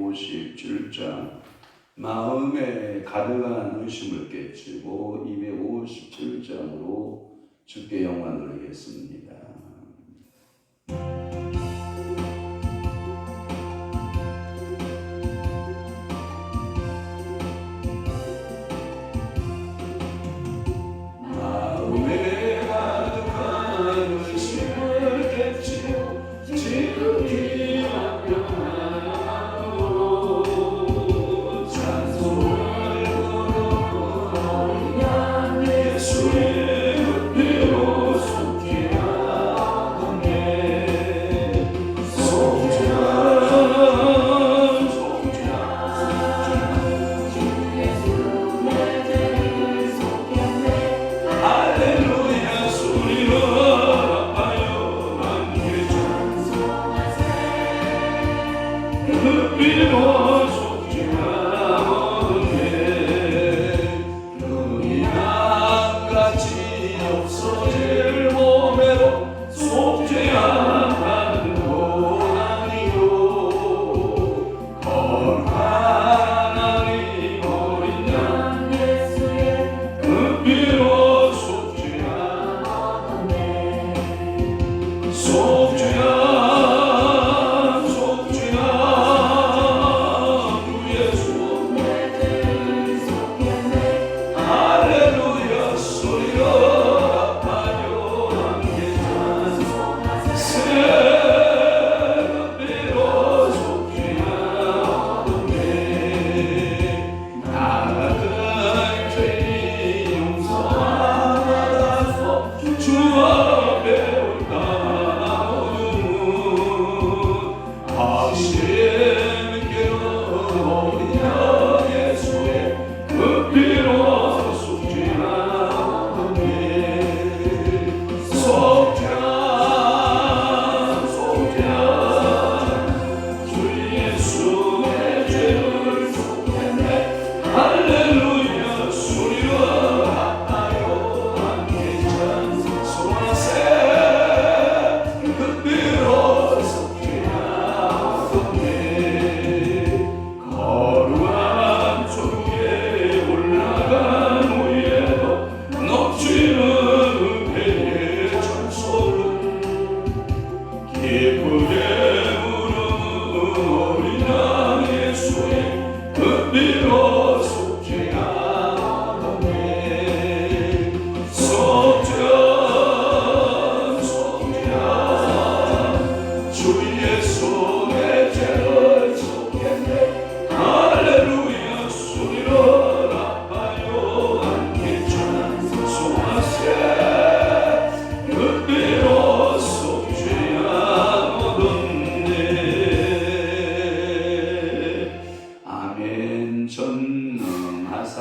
257장 마음에 가득한 의심을 깨치고 257장으로 주께 영광 돌리겠습니다. 마음에 가득한 의심을 깨치고 지극히 막연한 마음으로 찬송을 걸어오리냐 예수의 은혜로 속죄하오네. 할렐루야 소리로 아파요 은혜로 속죄하오네. 눈이 남같이 없어질 몸에도 속죄하는 고난이요 거룩한 하나님 어린 양 예수의 은혜로 속죄하오네. 할렐루야 소리로 아파요 함께 찬송하세. 은혜로 속죄하오네. 나 같은 죄인 용서받아서 주 앞에 올라오는 확신께로 오리냐 예수의 은혜로 속죄하오네. 주 예수 내 죄를 속했네. 할렐루야 소리로 아파요 함께 찬송하세. 은혜로 속죄하오네. 거룩한 조국에 올라간 후에도 넘치는 은혜의 찬송을 기쁘게 부르는 어린 양 예수의 은혜로 속죄하오네. 주 예수 내 죄를 속했네. 할렐루야 소리로 아파요 함께 찬송하세. 은혜로 속죄하오네. 아멘. 전능하사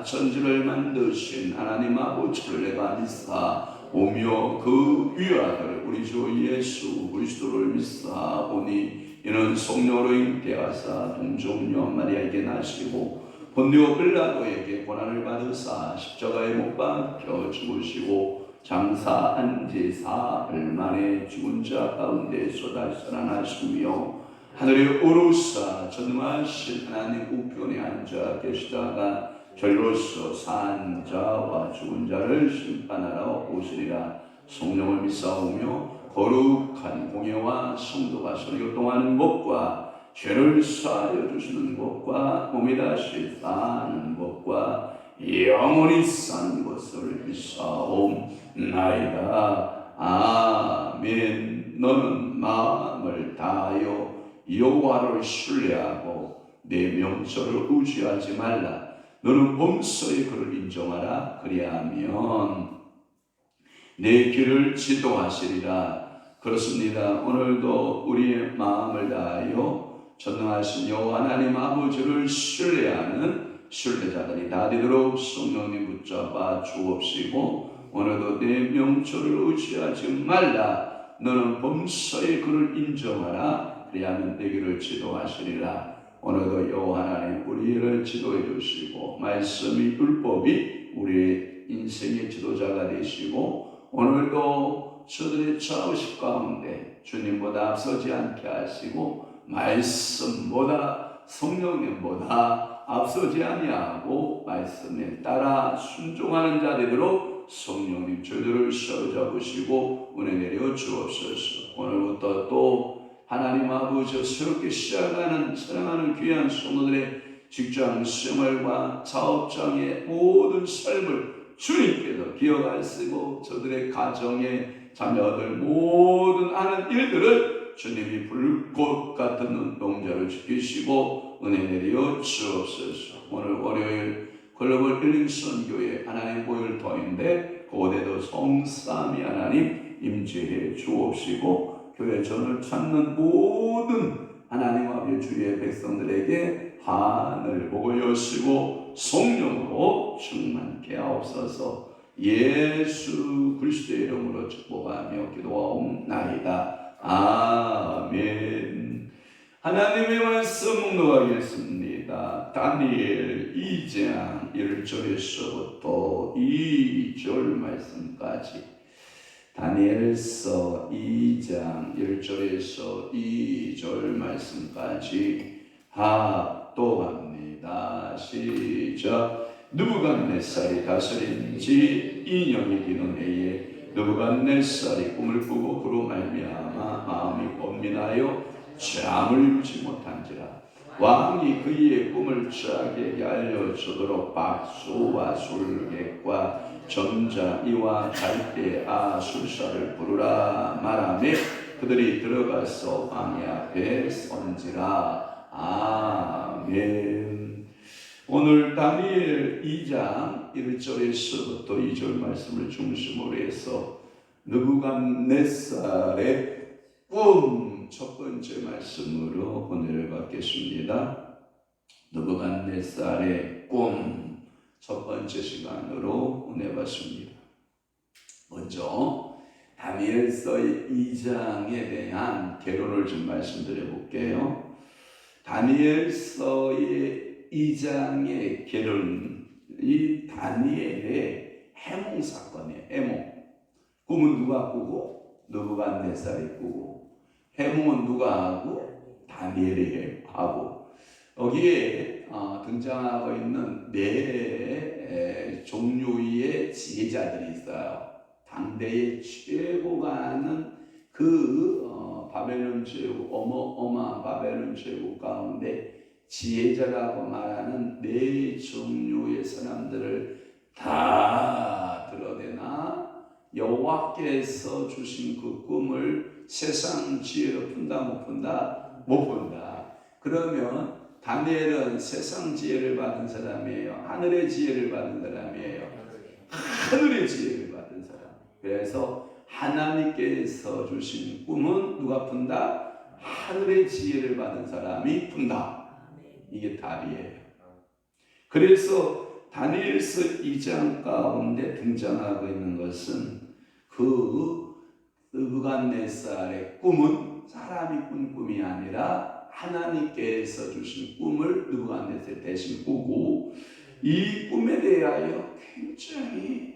천지를 만드신 하나님 아버지를 내가 믿사오며 그 위아들 우리 주 예수 그리스도를 믿사오니 이는 성령으로 잉태하사 동정녀 마리아에게 나시고 본디오 빌라도에게 고난을 받으사 십자가에 못 박혀 죽으시고 장사한 지 사흘 만에 죽은 자 가운데서 다시 살아나시며 하늘에 오르사 전능하신 하나님 우편에 앉아 계시다가 절로서 산 자와 죽은 자를 심판하러 오시리라. 성령을 믿사오며 거룩한 공예와 성도가 서로 교통하는 것과 죄를 사하여 주시는 것과 몸이 다시 사는 것과 영원히 산 것을 믿사옵나이다. 아멘. 너는 마음을 다하여 여호와를 신뢰하고 내 명철을 의지하지 말라. 너는 범서의 그를 인정하라. 그리하면 내 길을 지도하시리라. 그렇습니다. 오늘도 우리의 마음을 다하여 전능하신 여호와 하나님 아버지를 신뢰하는 신뢰자들이 다 되도록 성령님 붙잡아 주옵시고 오늘도 내 명철을 의지하지 말라. 너는 범서의 그를 인정하라. 그리하면 내 길을 지도하시리라. 오늘도 여호와 하나님 우리를 지도해 주시고 말씀이 율법이 우리의 인생의 지도자가 되시고 오늘도 저들의 좌우식 가운데 주님보다 앞서지 않게 하시고 말씀보다 성령님보다 앞서지 아니하고 말씀에 따라 순종하는 자들로 성령님 저들을 사로잡으시고 은혜 내려 주옵소서. 오늘부터 또 하나님 아버지 새롭게 시작하는 사랑하는 귀한 성도들의 직장 생활과 사업장의 모든 삶을 주님께서 기억하시고 저들의 가정에 자녀들 모든 하는 일들을 주님이 불꽃 같은 눈동자를 지키시고 은혜 내려 주옵소서. 오늘 월요일 글로벌 힐링 선교회 하나님 보혈 터인데 그곳에도 성삼위 하나님 임재해 주옵시고 교회 전을 찾는 모든 하나님 아버지 주의 백성들에게 하늘 복을 여시고 성령으로 충만케 하옵소서. 예수 그리스도의 이름으로 축복하며 기도하옵나이다. 아멘. 하나님의 말씀 묵상하겠습니다. 다니엘 2장 1절에서부터 2절 말씀까지. 다니엘서 2장 1절에서 2절 말씀까지 합독합니다. 시작. 느부갓네살이 다스린 지 2년이 되는 해에 느부갓네살이 꿈을 꾸고 그로 말미암아 마음이 번민하여 잠을 이루지 못한지라. 왕이 그의 꿈을 저에게 알려주도록 박수와 술객과 점자 이와 갈대 술사를 부르라 말하며 그들이 들어가서 왕의 앞에 선지라. 아멘. 오늘 다니엘 2장 1절에서부터 2절 말씀을 중심으로 해서 느부갓네살의 꿈 첫 번째 말씀으로 오늘 받겠습니다. 느부갓네살의 꿈 첫 번째 시간으로 은혜 받습니다. 먼저 다니엘서 2장에 대한 개론을 좀 말씀드려 볼게요. 다니엘서의 2장의 개론, 이 다니엘의 해몽 사건이에요. 해몽. 꿈은 누가 꾸고 느부갓네살이 꾸고, 해몽은 누가 하고 다니엘이 하고, 여기에 등장하고 있는 네 종류의 지혜자들이 있어요. 당대의 최고가 하는 그 바벨론 제국, 어마어마한 바벨론 제국 가운데 지혜자라고 말하는 네 종류의 사람들을 다 드러내나 여호와께서 주신 그 꿈을 세상 지혜로 푼다 못 푼다? 못 푼다. 그러면 다니엘은 세상 지혜를 받은 사람이에요? 하늘의 지혜를 받은 사람이에요? 하늘의 지혜를 받은 사람. 그래서 하나님께서 주신 꿈은 누가 푼다? 하늘의 지혜를 받은 사람이 푼다. 이게 답이에요. 그래서 다니엘서 2장 가운데 등장하고 있는 것은 그 느부갓네살의 꿈은 사람이 꾼 꿈이 아니라 하나님께서 주신 꿈을 느부갓네살 대신 꾸고, 이 꿈에 대하여 굉장히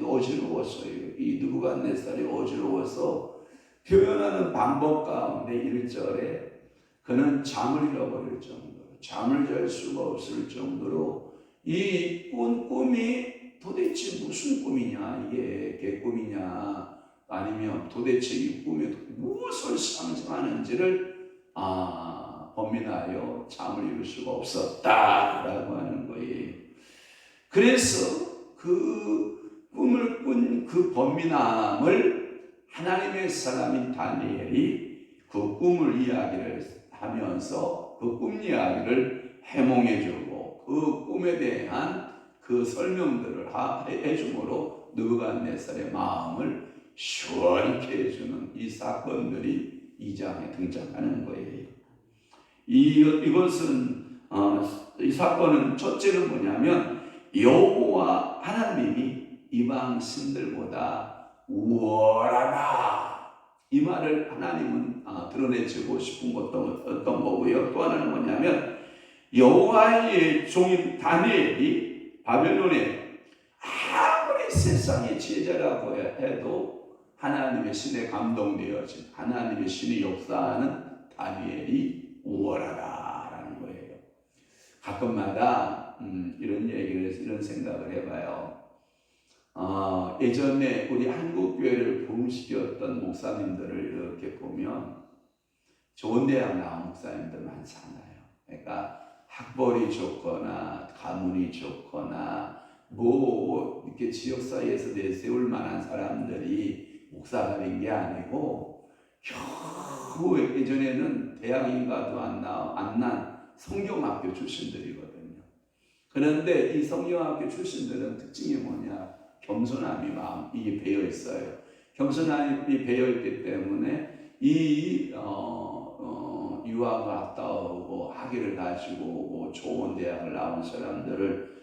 어지러웠어요. 이 느부갓네살이 어지러워서 표현하는 방법 가운데 1절에 그는 잠을 잃어버릴 정도로, 잠을 잘 수가 없을 정도로 이 꿈이 도대체 무슨 꿈이냐, 이게 개꿈이냐, 아니면 도대체 이 꿈이 무엇을 상징하는지를 번민하여 잠을 이룰 수가 없었다라고 하는 거예요. 그래서 그 꿈을 꾼 그 번민함을 하나님의 사람인 다니엘이 그 꿈을 이야기를 하면서 그 꿈 이야기를 해몽해주고 그 꿈에 대한 그 설명들을 해줌으로 느부갓네살의 마음을 시원케 해주는 이 사건들이 2장에 등장하는 거예요. 이것은 이 사건은 첫째는 뭐냐면 여호와 하나님이 이방 신들보다 우월하다, 이 말을 하나님은 드러내주고 싶은 것도 어떤 거고요. 또 하나는 뭐냐면 여호와의 종인 다니엘이 바벨론에 아무리 세상의 지혜자라고 해도 하나님의 신에 감동되어진, 하나님의 신이 역사하는 다니엘이 우월하다라는 거예요. 가끔마다 이런 생각을 해봐요. 예전에 우리 한국 교회를 부흥시켰던 목사님들을 이렇게 보면 좋은 대학 나온 목사님들 많잖아요. 그러니까 학벌이 좋거나 가문이 좋거나 뭐 이렇게 지역 사회에서 내세울 만한 사람들이 목사가 된 게 아니고 겨우 예전에는 대학인가도 안 난 성경학교 출신들이거든요. 그런데 이 성경학교 출신들은 특징이 뭐냐? 겸손함이 이게 배어 있어요. 겸손함이 배어 있기 때문에 이 유학을 갔다 오고 학위를 가지고 오고 좋은 대학을 나온 사람들을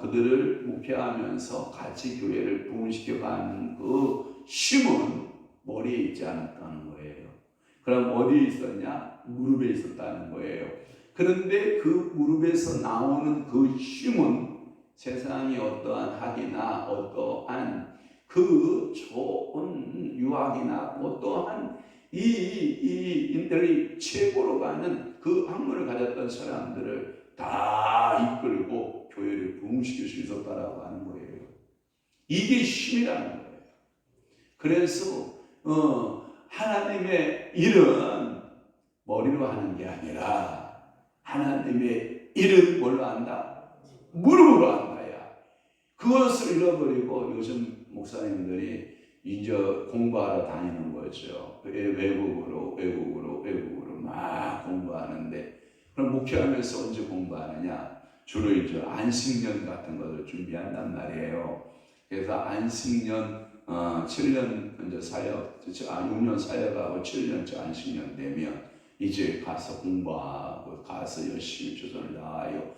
그들을 목회하면서 같이 교회를 부흥시켜가는 그 힘은 머리에 있지 않았다는 거예요. 그럼 어디에 있었냐? 무릎에 있었다는 거예요. 그런데 그 무릎에서 나오는 그 힘은 세상에 어떠한 학이나 어떠한 그 좋은 유학이나 어떠한 이 인텔리 최고로 가는 그 학문을 가졌던 사람들을 다 이끌고 교회를 부흥시킬 수 있었다라고 하는 거예요. 이게 힘이라는 거예요. 그래서 하나님의 일은 머리로 하는 게 아니라 하나님의 일은 뭘로 한다? 무릎으로 한다야. 그것을 잃어버리고 요즘 목사님들이 이제 공부하러 다니는 거죠. 외국으로 막 공부하는데, 그럼 목회하면서 언제 공부하느냐? 주로 이제 안식년 같은 것을 준비한단 말이에요. 그래서 안식년 7년 이제 사역, 6년 사역하고 7년째 안식년 되면 이제 가서 공부하고 가서 열심히 조선을 나와요.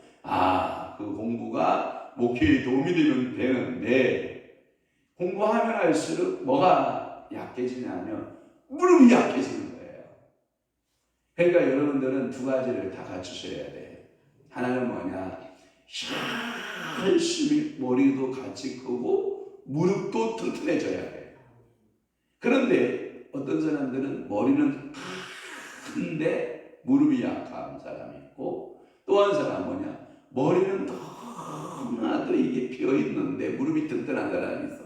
그 공부가 목회에 도움이 되는데 공부하면 할수록 뭐가 약해지냐면 무릎이 약해지는 거예요. 그러니까 여러분들은 두 가지를 다 갖추셔야 돼요. 하나는 뭐냐? 열심히 머리도 같이 크고 무릎도 튼튼해져야 돼요. 그런데 어떤 사람들은 머리는 큰데 무릎이 약한 사람이 있고, 또 한 사람은 뭐냐? 머리는 너무나도 이게 비어있는데 무릎이 튼튼한 사람이 있어.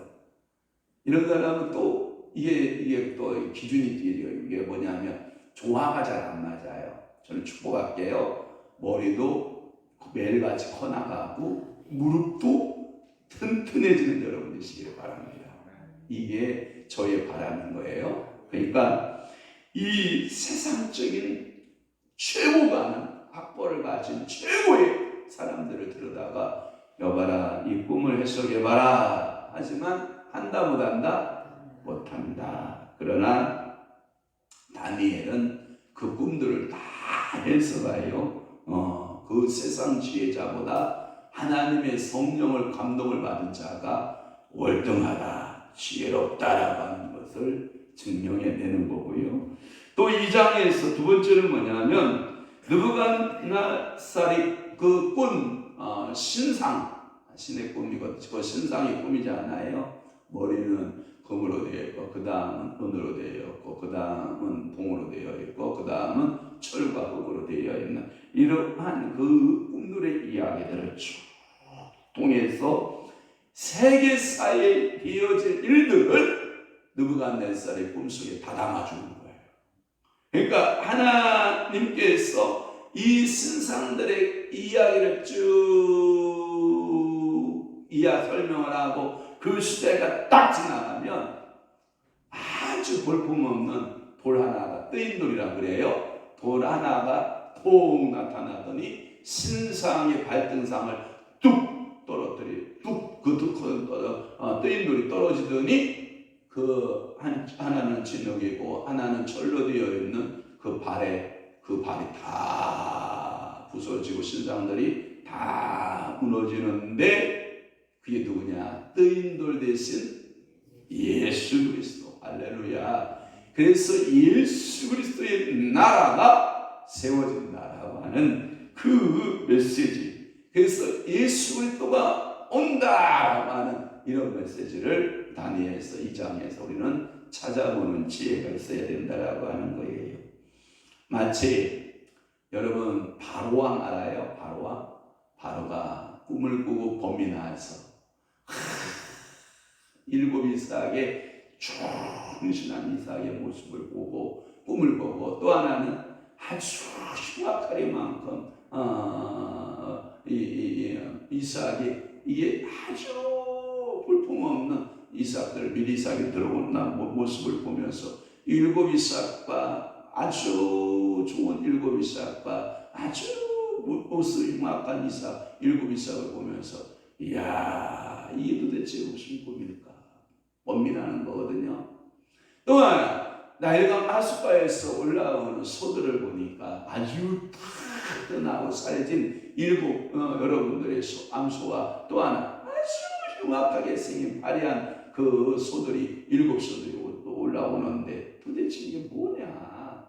이런 사람은 또 이게 또 기준이 이게 뭐냐면 조화가 잘 안 맞아요. 저는 축복할게요. 머리도 매일같이 커나가고 무릎도 튼튼해지는 여러분 되시기를 바랍니다. 이게 저의 바람인 거예요. 그러니까 이 세상적인 최고가는 학벌을 가진 최고의 사람들을 들여다가 여봐라, 이 꿈을 해석해봐라. 하지만 한다 못한다? 못한다. 그러나 다니엘은 그 꿈들을 다 해석하여 그 세상 지혜자보다 하나님의 성령을 감동을 받은 자가 월등하다, 지혜롭다라고 하는 것을 증명해내는 거고요. 또 2장에서 두 번째는 뭐냐면 느부갓네살이 그 꾼 신상, 신의 꿈이고 그 신상의 꿈이지 않아요. 머리는 금으로 되어 있고, 그 다음은 은으로 되어 있고, 그 다음은 동으로 되어 있고, 그 다음은 철과 흙으로 되어 있는 이러한 그 꿈들의 이야기들을 쭉 통해서 세계사에 이어질 일들을 느부갓네살의 꿈속에 다 담아주는 거예요. 그러니까 하나님께서 이 신상들의 이야기를 쭉 설명을 하고 그 시대가 딱 지나가면 아주 볼품없는 돌 하나가 뜨인 돌이라 그래요. 돌 하나가 톡 나타나더니 신상의 발등상을 뚝 떨어뜨리 뜨인 돌이 떨어지더니 그 하나는 진흙이고 하나는 철로 되어 있는 그 발이 다 부서지고 신상들이 다 무너지는데 그게 누구냐? 뜨인 돌 대신 예수 그리스도. 할렐루야. 그래서 예수 그리스도의 나라가 세워진다라고 하는 그 메시지. 그래서 예수 그리스도가 온다라고 하는 이런 메시지를 다니엘서 2장에서 우리는 찾아보는 지혜가 있어야 된다라고 하는 거예요. 마치 여러분 바로왕 알아요? 바로가 꿈을 꾸고 범이 나와서 일곱 이삭의 충실한 이삭의 모습을 보고 꿈을 보고, 또 하나는 아주 흉악하리만큼 이삭이 이게 아주 볼품없는 이삭들 미리 이삭이 들어오는 모습을 보면서 일곱 이삭과 아주 좋은 일곱 이삭과 아주 모습 흉악한 이삭 일곱 이삭을 보면서 이야 이게 도대체 무슨 꿈일까 원민하는 거거든요. 또 하나 나일강 하숫가에서 올라오는 소들을 보니까 아주 따뜻하고 살진 일곱 여러분들의 암소와 또 하나 아주 흉악하게 생긴 화려한 그 소들이 일곱 소들이 올라오는데 도대체 이게 뭐냐?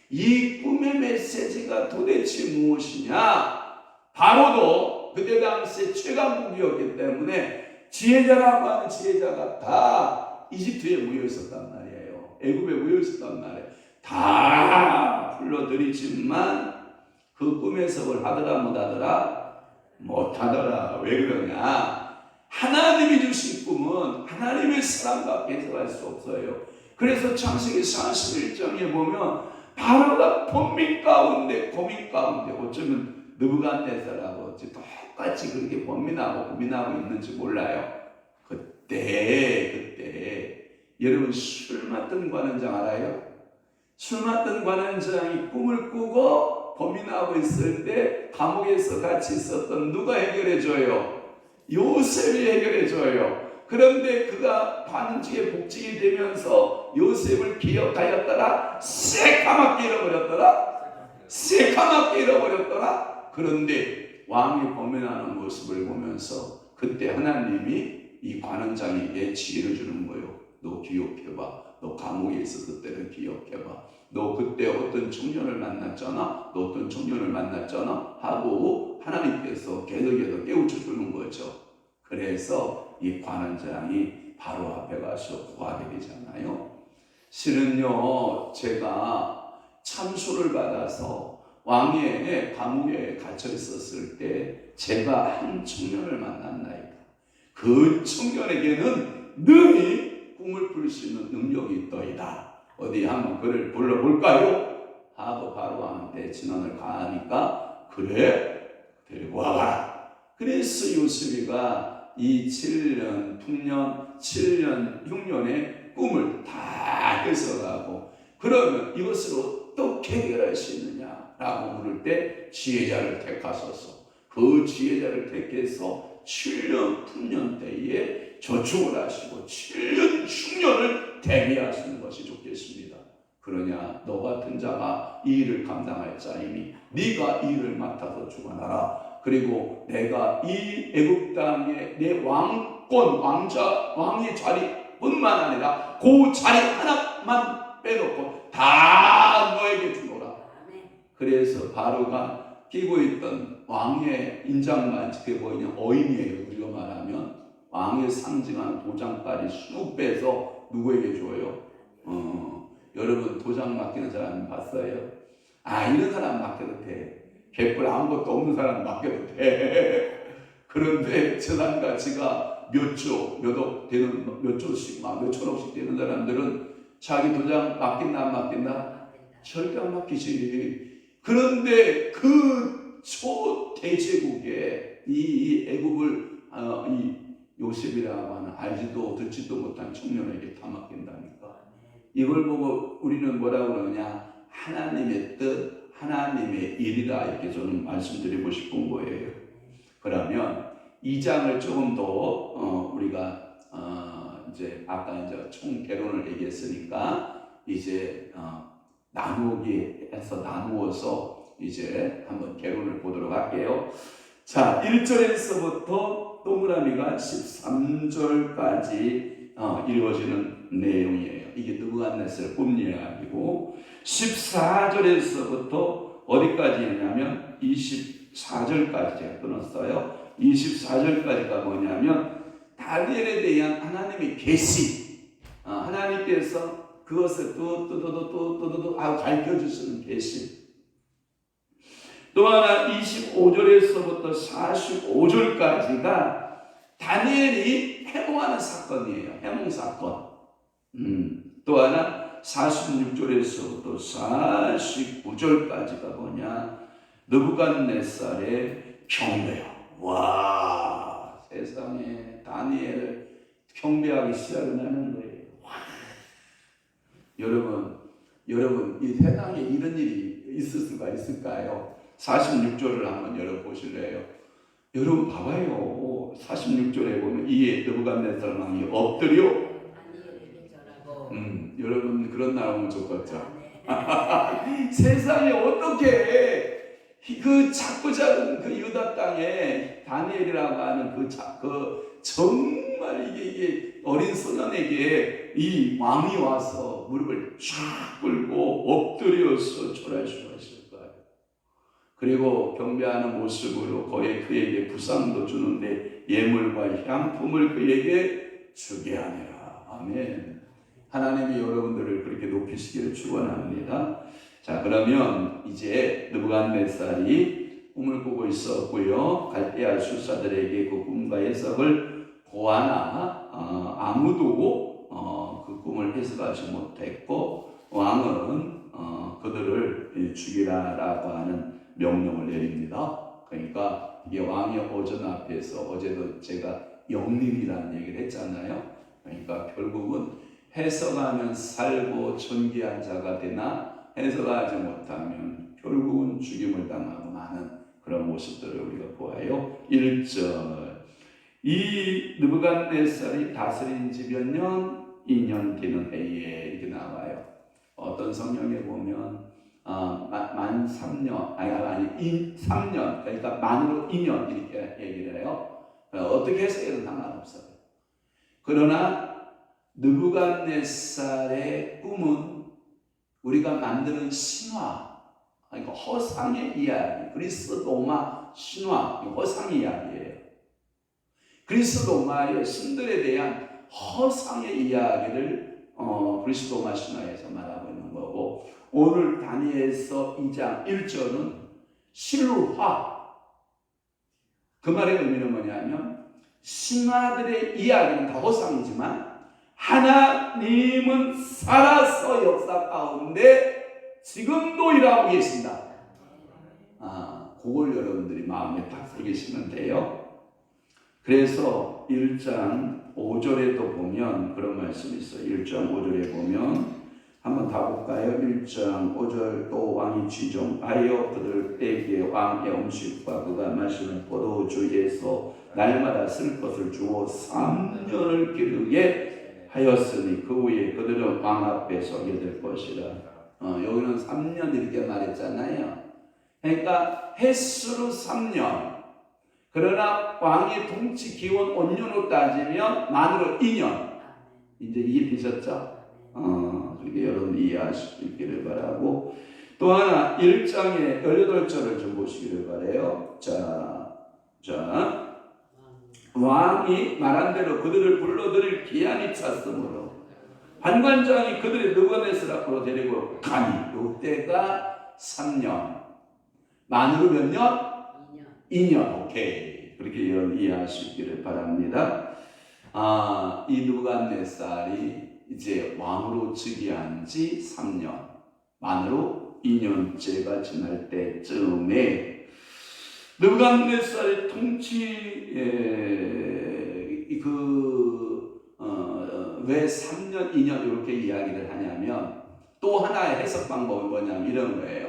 이 꿈의 메시지가 도대체 무엇이냐? 바로도 그때 당시에 최강국이었기 때문에 지혜자라고 하는 지혜자가 다 이집트에 모여 있었단 말이에요. 애굽에 모여 있었단 말이에요. 다 불러들이지만 그 꿈의 해석을 하더라 못하더라? 못하더라. 왜 그러냐? 하나님이 주신 꿈은 하나님의 사람밖에 해석할 수 없어요. 그래서 창세기 41장에 보면 바로가 고민 가운데 어쩌면 느부갓네살하고 똑같이 그렇게 고민하고 있는지 몰라요. 그때 여러분 술 맡던 관원장 알아요? 술 맡던 관원장이 꿈을 꾸고 고민하고 있을 때 감옥에서 같이 있었던 누가 해결해줘요? 요셉이 해결해줘요. 그런데 그가 관직에 복직이 되면서 요셉을 기억하였더라? 새까맣게 잃어버렸더라? 그런데 왕이 고민하는 모습을 보면서 그때 하나님이 이 관원장에게 지혜를 주는 거예요. 너 기억해봐. 너 감옥에 있었을 때를 기억해봐. 너 그때 어떤 청년을 만났잖아? 하고 하나님께서 계속 깨우쳐 주는 거죠. 그래서 이 관원장이 바로 앞에 가서 구하게 되잖아요. 실은요, 제가 참수를 받아서 왕의 감옥에 갇혀 있었을 때 제가 한 청년을 만났나이다. 그 청년에게는 능히 꿈을 풀 수 있는 능력이 있더이다. 어디 한번 그를 불러볼까요? 하고 바로 왕한테 진언을 가하니까 그래? 데리고 와라. 그래서 요셉이가 이 7년, 6년의 꿈을 다 해석하고 그러면 이것을 어떻게 해결할 수 있느냐라고 물을 때 지혜자를 택하소서. 그 지혜자를 택해서 7년, 9년 때에 저축을 하시고 7년, 6년을 대비하시는 것이 좋겠습니다. 그러냐? 너 같은 자가 이 일을 감당할 자이니 네가 이 일을 맡아서 주관하라. 그리고 내가 이 애굽 땅에 내 왕의 자리뿐만 아니라 그 자리 하나만 빼놓고 다 너에게 주노라. 그래서 바로가 끼고 있던 왕의 인장만 그게 뭐냐? 어인이에요. 우리가 말하면 왕의 상징하는 도장까지 쑥 빼서 누구에게 줘요? 여러분 도장 맡기는 사람 봤어요? 이런 사람 맡겨도 돼. 개뿔 아무것도 없는 사람 맡겨도 돼. 그런데 재산 가치가 몇 조씩 몇 천억씩 되는 사람들은 자기 도장 맡긴다 안 맡긴다? 절대 안 맡기지. 그런데 그 초대제국에 이 애굽을 이 요셉이라고 하는 알지도 듣지도 못한 청년에게 다 맡긴다니까. 이걸 보고 우리는 뭐라고 그러냐? 하나님의 뜻, 하나님의 일이다 이렇게 저는 말씀드리고 싶은 거예요. 그러면 이 장을 조금 더 우리가 이제 아까 이제 총 개론을 얘기했으니까 이제 나누어서 이제 한번 개론을 보도록 할게요. 자, 1절에서부터 동그라미가 13절까지 이루어지는 내용이에요. 이게 느부갓네살 꿈 이야기고 14절에서부터 어디까지 있냐면 24절까지 제가 끊었어요. 24절까지가 뭐냐면 다니엘에 대한 하나님의 계시, 하나님께서 그것을 또 하고 가르쳐 주시는 계시. 또 하나 25절에서부터 45절까지가 다니엘이 해몽하는 사건이에요. 해몽 사건. 또 하나 46절에서부터 49절까지가 뭐냐? 느부갓네살의 경배요. 와, 세상에 다니엘을 경배하기 시작을 하는 거예요. 와. 여러분 이 세상에 이런 일이 있을 수가 있을까요? 46절을 한번 열어보실래요? 여러분 봐봐요. 46절에 보면 이 느부갓네살 왕이 엎드려 여러분 그런 날 오면 좋겠죠. 세상에 어떻게 그 작고 작은 그 유다 땅에 다니엘이라고 하는 그 정말 이게 어린 소년에게 이 왕이 와서 무릎을 쫙 꿇고 엎드려서 절할 수가 있을까요? 그리고 경배하는 모습으로 그에게 부상도 주는데 예물과 향품을 그에게 주게 하니라. 아멘. 하나님이 여러분들을 그렇게 높이시기를 축원합니다. 자, 그러면 이제 느부갓네살이 꿈을 꾸고 있었고요. 갈대아 술사들에게 그 꿈과 해석을 고하나 아무도 그 꿈을 해석하지 못했고 왕은 그들을 죽이라라고 하는 명령을 내립니다. 그러니까 이게 왕의 오전 앞에서 어제도 제가 영림이라는 얘기를 했잖아요. 그러니까 결국은 해석하면 살고 존귀한 자가 되나 해석하지 못하면 결국은 죽임을 당하고 마는 그런 모습들을 우리가 보아요. 1절 이 느부갓네살이 다스린 지 몇 년? 2년 되는 해에 이렇게 나와요. 어떤 성경에 보면 만 3년 아니 3년 그러니까 만으로 2년 이렇게 얘기를 해요. 어떻게 해석해도 상관없어요. 그러나 느부갓네살의 꿈은 우리가 만드는 신화, 그러니까 허상의 이야기, 그리스 로마 신화, 허상의 이야기예요. 그리스 로마의 신들에 대한 허상의 이야기를 그리스 로마 신화에서 말하고 있는 거고, 오늘 다니엘서 2장 1절은 실화. 그 말의 의미는 뭐냐면 신화들의 이야기는 다 허상이지만 하나님은 살아서 역사 가운데 지금도 일하고 계신다. 그걸 여러분들이 마음에 딱 새기시면 돼요. 그래서 1장 5절에도 보면 그런 말씀이 있어요. 1장 5절에 보면 한번 다 볼까요? 1장 5절 또 왕이 지정하여 그들에게 왕의 음식과 그가 마시는 포도주에서 날마다 쓸 것을 주어 3년을 기르게 하였으니 그 후에 그들은 왕 앞에 서게 될 것이라. 여기는 3년 이렇게 말했잖아요. 그러니까 횟수로 3년. 그러나 왕의 통치 기원 온년으로 따지면 만으로 2년. 이제 이해되셨죠? 그렇게 여러분 이해하실 수 있기를 바라고. 또 하나 1장의 18절을 좀 보시기를 바라요. 자. 왕이 말한 대로 그들을 불러들일 기한이 찼으므로 관관장이 그들의 느부갓네살 앞으로 데리고 가니 이때가 3년. 만으로 몇 년? 2년. 오케이. 그렇게 여러분 이해할 수 있기를 바랍니다. 이 느부갓네살이 이제 왕으로 즉위한 지 3년. 만으로 2년째가 지날 때쯤에 느부갓네살의 통치에 왜 3년, 2년 이렇게 이야기를 하냐면 또 하나의 해석 방법은 뭐냐면 이런 거예요.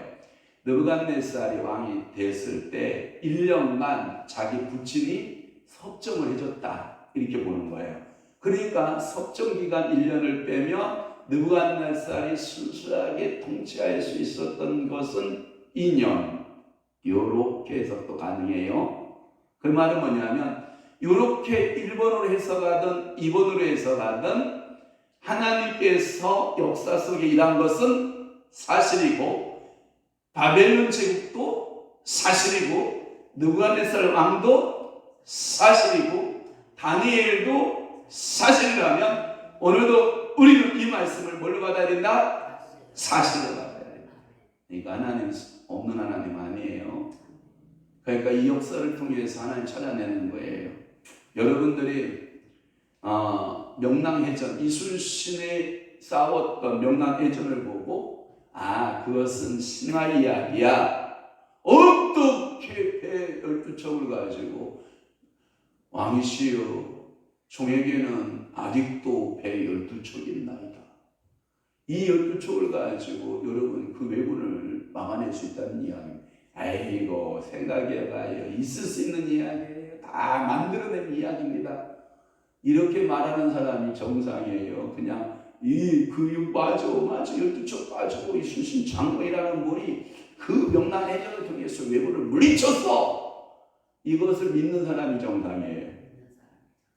느부갓네살이 왕이 됐을 때 1년만 자기 부친이 섭정을 해줬다 이렇게 보는 거예요. 그러니까 섭정 기간 1년을 빼면 느부갓네살이 순수하게 통치할 수 있었던 것은 2년. 요렇게 해석도 가능해요. 그 말은 뭐냐면 요렇게 1번으로 해석하든 2번으로 해석하든 하나님께서 역사 속에 일한 것은 사실이고 바벨론 제국도 사실이고 느부갓네살 왕도 사실이고 다니엘도 사실이라면 오늘도 우리는 이 말씀을 뭘로 받아야 된다? 사실로 받아야 된다. 그러니까 하나님 없는 하나님 아니에요. 그러니까 이 역사를 통해서 하나님 찾아내는 거예요. 여러분들이 명랑해전, 이순신이 싸웠던 명랑해전을 보고 그것은 신화 이야기야. 어떻게 배 12척을 가지고 왕이시여 종에게는 아직도 배 12척이 있나이다. 이 12척을 가지고 여러분 그 왜군을 막아낼 수 있다는 이야기입니다. 아이고 생각해봐요. 있을 수 있는 이야기예요. 다 만들어낸 이야기입니다. 이렇게 말하는 사람이 정상이에요. 그냥 맞아 12척 가지고 이순신 장군이라는 분이 그 명랑해전을 통해서 왜군을 물리쳤어. 이것을 믿는 사람이 정상이에요.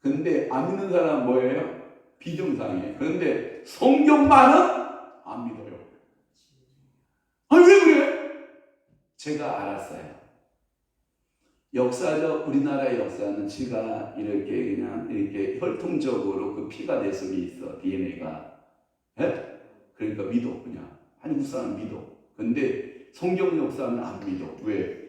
근데 안 믿는 사람은 뭐예요? 비정상이에요. 그런데 성경만은 안 믿어요. 왜 그래? 제가 알았어요. 역사적 우리나라의 역사는 지가 이렇게 그냥 이렇게 혈통적으로 그 피가 내 속에 있어. DNA가. 예? 그러니까 믿어 그냥. 한국 사람 믿어. 근데 성경 역사는 안 믿어. 왜?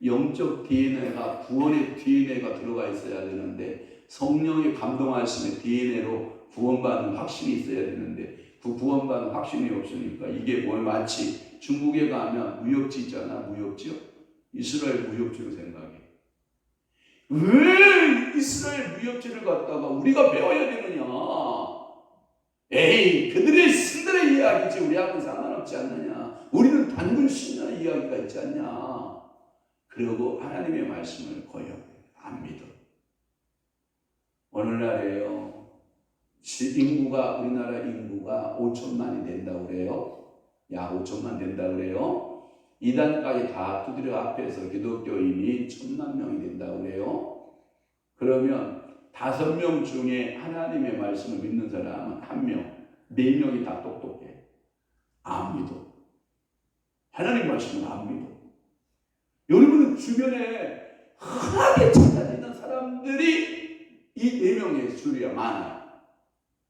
영적 DNA가 구원의 DNA가 들어가 있어야 되는데 성령의 감동하심의 DNA로 구원받는 확신이 있어야 되는데 그 구원받는 확신이 없으니까 이게 뭘 마치 중국에 가면 무협지 있잖아. 무협지요? 이스라엘 무협지로 생각해. 왜 이스라엘 무협지를 갖다가 우리가 배워야 되느냐? 에이 그들의 신들의 이야기지 우리하고는 상관없지 않느냐? 우리는 단군 신의 이야기가 있지 않냐? 그리고 하나님의 말씀을 거역해. 안 믿어. 오늘날에요. 우리나라 인구가 5천만이 된다고 그래요. 약 5천만 된다고 그래요. 이단까지 다 두드려 앞에서 기독교인이 1,000만 명이 된다고 그래요. 그러면 5명 중에 하나님의 말씀을 믿는 사람은 1명, 4명이 다 똑똑해. 안 믿어. 하나님 말씀은 안 믿어. 여러분은 주변에 흔하게 찾아지는 사람들이 이 4명의 줄이야 많아요.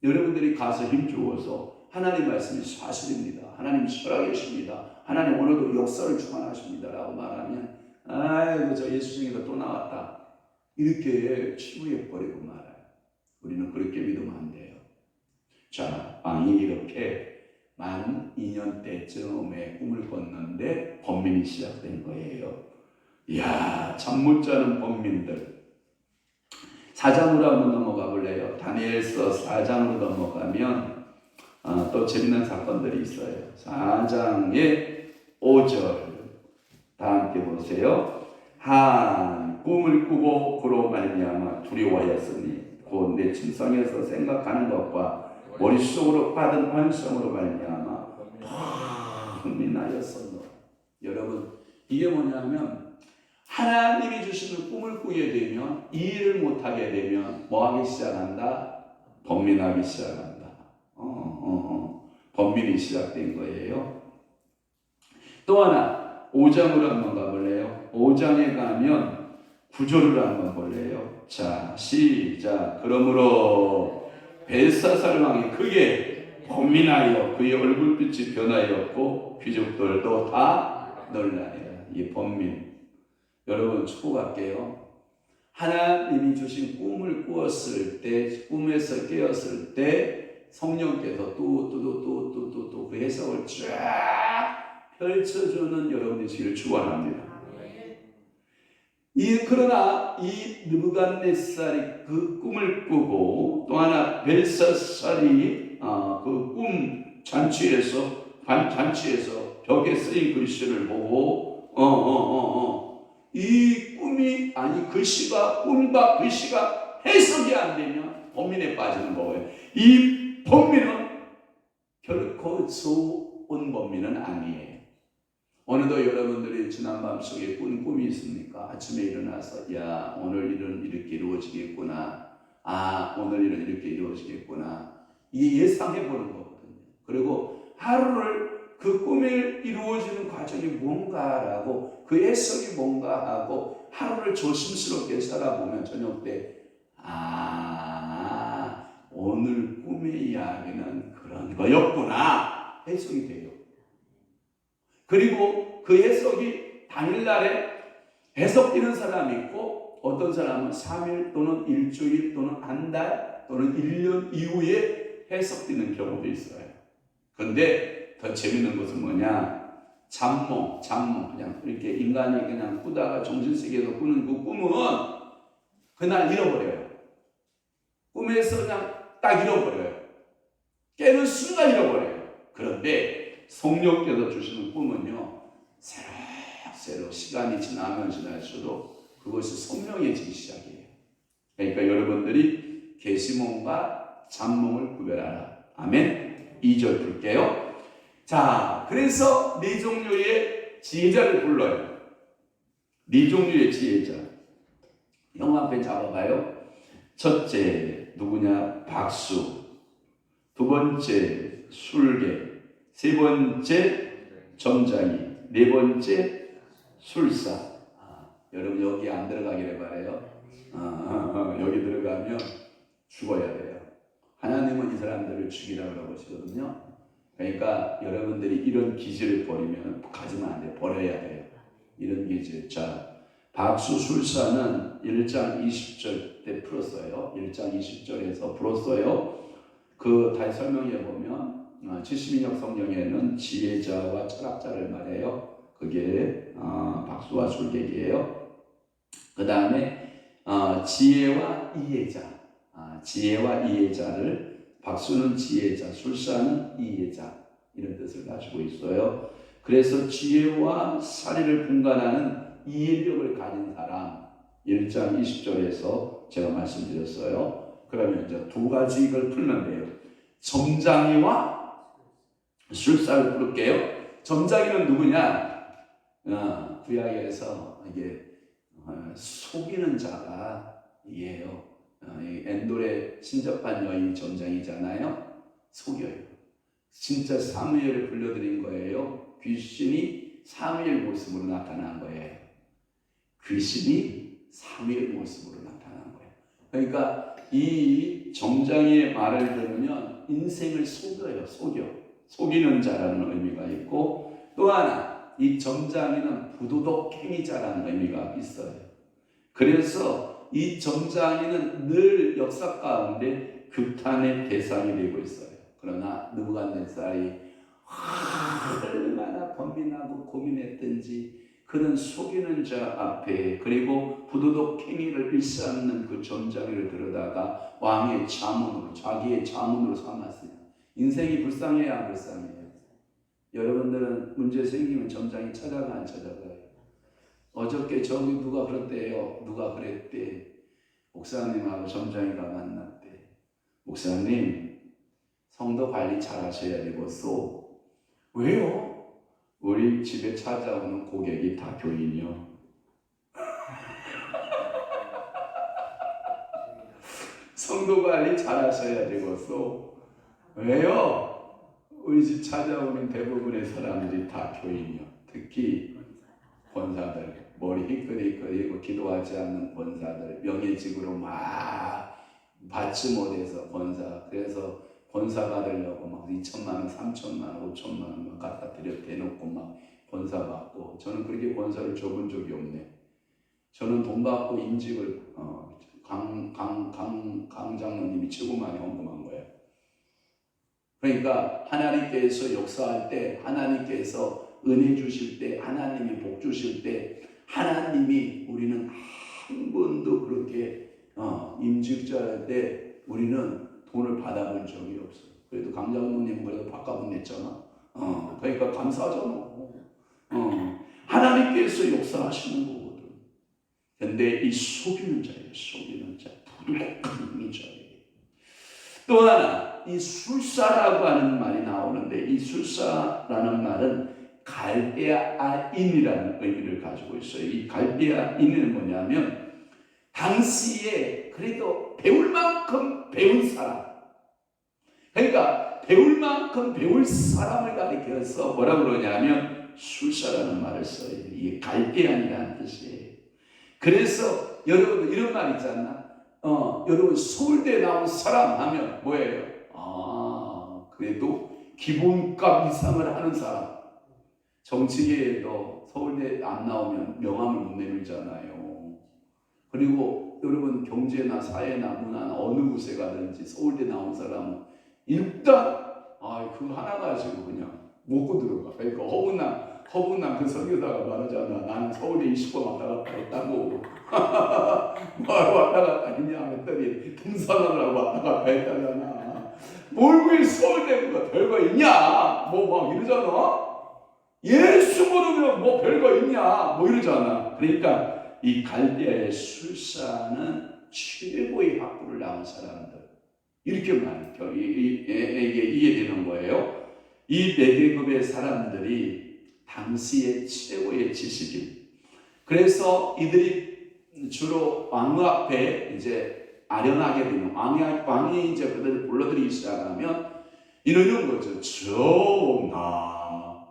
여러분들이 가서 힘주어서 하나님 말씀이 사실입니다. 하나님 살아계십니다. 하나님 오늘도 역사를 주관하십니다. 라고 말하면 아이고 저 예수님이 또 나왔다. 이렇게 치부해버리고 말아요. 우리는 그렇게 믿으면 안 돼요. 자, 왕이 이렇게 만 2년 때쯤에 꿈을 꿨는데 번민이 시작된 거예요. 이야, 잠 못 자는 번민들. 4장으로 한번 넘어가 볼래요? 다니엘서 4장으로 넘어가면 또 재밌는 사건들이 있어요. 4장의 5절 다 함께 보세요. 한 꿈을 꾸고 그로 말미암아 두려워하였으니 곧 내 침상에서 생각하는 것과 머릿속으로 받은 환상으로 말미암아 흥민하였었노라. 여러분 이게 뭐냐면 하나님이 주시는 꿈을 꾸게 되면 이 일을 못하게 되면 뭐하기 시작한다? 번민하기 시작한다. 번민이 시작된 거예요. 또 하나 5장으로 한번 가볼래요? 5장에 가면 9절을 한번 볼래요? 자 시작. 그러므로 벨사살 왕이 크게 번민하여 그의 얼굴빛이 변하였고 귀족들도 다 놀라니라. 이 번민. 여러분 축복할게요. 하나님이 주신 꿈을 꾸었을 때, 꿈에서 깨었을 때 성령께서 또 그 해석을 쫙 펼쳐주는 여러분이 되시기를 축원합니다. 그러나 이 느부갓네살이 그 꿈을 꾸고 또 하나 벨사살이 그 꿈 잔치에서 벽에 쓰인 글씨를 보고 이 꿈이 아니 꿈과 글씨가 해석이 안 되면 번민에 빠지는 거예요. 이 번민은 결코 좋은 번민은 아니에요. 오늘도 여러분들이 지난 밤속에 꾼 꿈이 있습니까? 아침에 일어나서 야 오늘 일은 이렇게 이루어지겠구나. 오늘 일은 이렇게 이루어지겠구나. 이게 예상해 보는 거거든요. 그리고 하루를 그 꿈이 이루어지는 과정이 뭔가라고 그 해석이 뭔가 하고 하루를 조심스럽게 살아보면 저녁 때 오늘 꿈의 이야기는 그런 거였구나 해석이 돼요. 그리고 그 해석이 당일날에 해석되는 사람이 있고 어떤 사람은 3일 또는 일주일 또는 한 달 또는 1년 이후에 해석되는 경우도 있어요. 근데 더 재밌는 것은 뭐냐? 잠몽 그냥 이렇게 인간이 그냥 꾸다가 정신세계에서 꾸는 그 꿈은 그날 잃어버려요. 꿈에서 그냥 딱 잃어버려요. 깨는 순간 잃어버려요. 그런데 성령께서 주시는 꿈은요, 새로 시간이 지나면 지날수록 그것이 성령의 시작이에요. 그러니까 여러분들이 계시몽과 잠몽을 구별하라. 아멘. 2절 볼게요. 자, 그래서 네 종류의 지혜자를 불러요. 네 종류의 지혜자. 형 앞에 잡아봐요. 첫째 누구냐? 박수. 두 번째 술객. 세 번째 점장이. 네 번째 술사. 여러분 여기 안 들어가기를 바래요. 여기 들어가면 죽어야 돼요. 하나님은 이 사람들을 죽이라고 그러시거든요. 그러니까 여러분들이 이런 기질을 버리면 가지면 안 돼요. 버려야 돼요. 이런 기질. 자, 박수술사는 1장 20절 때 풀었어요. 1장 20절에서 풀었어요. 그 다시 설명해 보면 70인역 성경에는 지혜자와 철학자를 말해요. 그게 박수와 술객이에요. 그 다음에 지혜와 이해자. 지혜와 이해자를 박수는 지혜자, 술사는 이해자 이런 뜻을 가지고 있어요. 그래서 지혜와 사리를 분간하는 이해력을 가진 사람 1장 20절에서 제가 말씀드렸어요. 그러면 이제 두 가지 이걸 풀면 돼요. 점장이와 술사를 부를게요. 점장이는 누구냐? 구약에서 이게 속이는 자가 이에요. 엔돌에 신접한 여인이 점장이잖아요. 속여요. 진짜 사무엘을 불러들인 거예요. 귀신이 사무엘 모습으로 나타난 거예요. 귀신이 사무엘 모습으로 나타난 거예요. 그러니까 이 점장의 말을 들으면 인생을 속여요. 속이는 자라는 의미가 있고, 또 하나 이 점장이는 부도덕 행위자라는 의미가 있어요. 그래서 이 점장이는 늘 역사 가운데 규탄의 대상이 되고 있어요. 그러나 느부갓네살이 얼마나 번민하고 고민했든지 그는 속이는 자 앞에, 그리고 부도덕 행위를 일삼는 그 점장이를 들여다가 왕의 자문으로, 자기의 자문으로 삼았어요. 인생이 불쌍해야 불쌍해요. 여러분들은 문제 생기면 점장이 찾아가 안 찾아가요? 어저께 저기 누가 그랬대요. 누가 그랬대. 목사님하고 점장이가 만났대. 목사님, 성도 관리 잘 하셔야 되겠소. 왜요? 우리 집에 찾아오는 고객이 다 교인이요. 성도 관리 잘 하셔야 되겠소. 왜요? 우리 집 찾아오는 대부분의 사람들이 다 교인이요. 특히 권사들, 머리 희끗희끗이고 기도하지 않는 권사들, 명예직으로 막 받지 못해서 권사, 그래서 권사 받으려고 막 2천만 원, 3천만 원, 5천만 원 막 갖다 대놓고 막 권사 받고, 저는 그렇게 권사를 줘본 적이 없네. 저는 돈 받고 임직을 강 장로님이 최고 많이 헌금한 거예요. 그러니까 하나님께서 역사할 때, 하나님께서 은혜 주실 때, 하나님이 복 주실 때, 하나님이 우리는 한 번도 그렇게 임직자인데 우리는 돈을 받아본 적이 없어요. 그래도 강장로님은 그래도 밥값은 냈잖아. 그러니까 감사하잖아. 하나님께서 역사하시는 거거든. 근데 이 속이는 자예요. 속이는 자, 부도덕한 자예요. 또 하나, 이 술사라고 하는 말이 나오는데, 이 술사라는 말은 갈대아인이라는 의미를 가지고 있어요. 이 갈대아인은 뭐냐면 당시에 그래도 배울 만큼 배운 사람, 그러니까 배울 만큼 배울 사람을 가리켜서 뭐라고 그러냐면 술사라는 말을 써요. 이게 갈대아인이라는 뜻이에요. 그래서 여러분 이런 말 있지 않나? 여러분 서울대 나온 사람 하면 뭐예요? 그래도 기본값 이상을 하는 사람. 정치계에도 서울대 안 나오면 명함을 못 내밀잖아요. 그리고 여러분 경제나 사회나 문화나 어느 곳에 가든지 서울대 나온 사람은 일단 그거 하나 가지고 그냥 먹고 들어가. 그러니까 허분남 그 설교다가 말하잖아. 나는 서울대 20번 왔다 갔다 했다고. 뭐하러 왔다 갔다 했냐 했더니 등산하느라고 왔다 갔다 했다잖아. 뭘 왜 서울대가 별거 있냐 뭐 막 이러잖아. 예수 모르면 뭐 별거 있냐 뭐 이러잖아. 그러니까 이 갈대아의 술사는 최고의 학부를 나온 사람들 이렇게 이게 이해되는 거예요. 이 네 계급의 사람들이 당시의 최고의 지식인. 그래서 이들이 주로 왕 앞에 이제 아련하게 되는 왕이 이제 그들을 불러들이기 시작하면 이러는 거죠. 전하,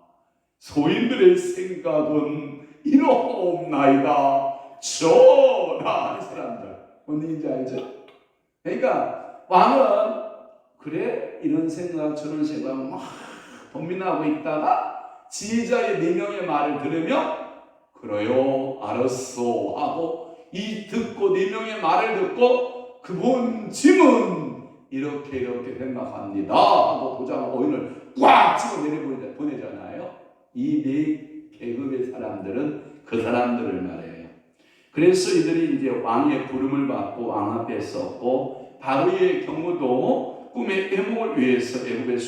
소인들의 생각은 이러옵나이다. 전하 하는 사람들. 뭔 얘기인지 알죠? 그러니까 왕은 그래 이런 생각 저런 생각 막 고민하고 있다가 지휘자의 네 명의 말을 들으면 그래요 알았어 하고 이 듣고 네 명의 말을 듣고 그분 짐은 이렇게 생각합니다 하고 도장을 오인을 꽉 집어 내려보내잖아요. 이 네 계급의 사람들은 그 사람들을 말해요. 그래서 이들이 이제 왕의 부름을 받고 왕 앞에 섰고 바로의 경우도 꿈의 해몽을 위해서 애굽의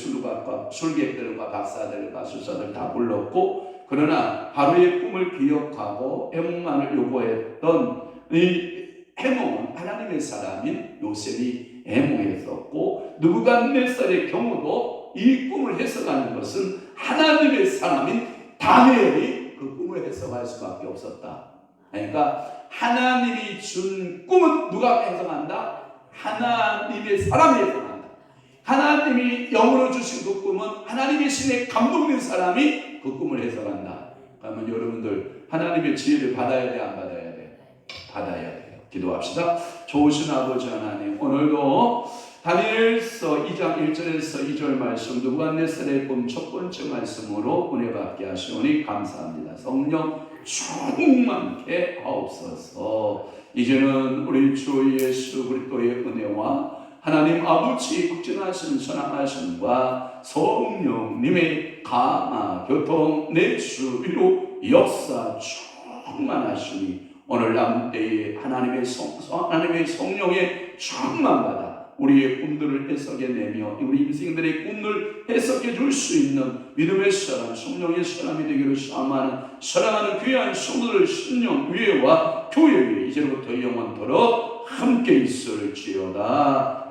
술객들과 박사들과 술사들 다 불렀고 그러나 바로의 꿈을 기억하고 해몽만을 요구했던 이 해몽은 하나님의 사람인 요셉이 해몽했었고 느부갓네살의 경우도 이 꿈을 해석하는 것은 하나님의 사람인 다니엘이 그 꿈을 해석할 수밖에 없었다. 그러니까 하나님이 준 꿈은 누가 해석한다? 하나님의 사람이 해석한다. 하나님이 영으로 주신 그 꿈은 하나님의 신에 감동된 사람이 그 꿈을 해석한다. 그러면 여러분들 하나님의 지혜를 받아야 돼, 안 받아야 돼? 받아야 돼요. 기도합시다. 좋으신 아버지 하나님, 오늘도 다니엘서 2장 1절에서 2절 말씀 느부갓네살의 꿈 첫 번째 말씀으로 은혜 받게 하시오니 감사합니다. 성령 충만케 하옵소서. 이제는 우리 주 예수 그리스도의 은혜와 하나님 아버지 극진하신 선하심과 성령님의 교통 내주위로 역사 충만하시니 오늘 남은 때에 하나님의 성령의 충만받아 우리의 꿈들을 해석해내며 우리 인생들의 꿈을 해석해 줄 수 있는 믿음의 사람, 성령의 사람이 되기를 사랑하는 귀한 성도들 신령 위에와 교회 위에 이제부터 영원토록 함께 있을지어다.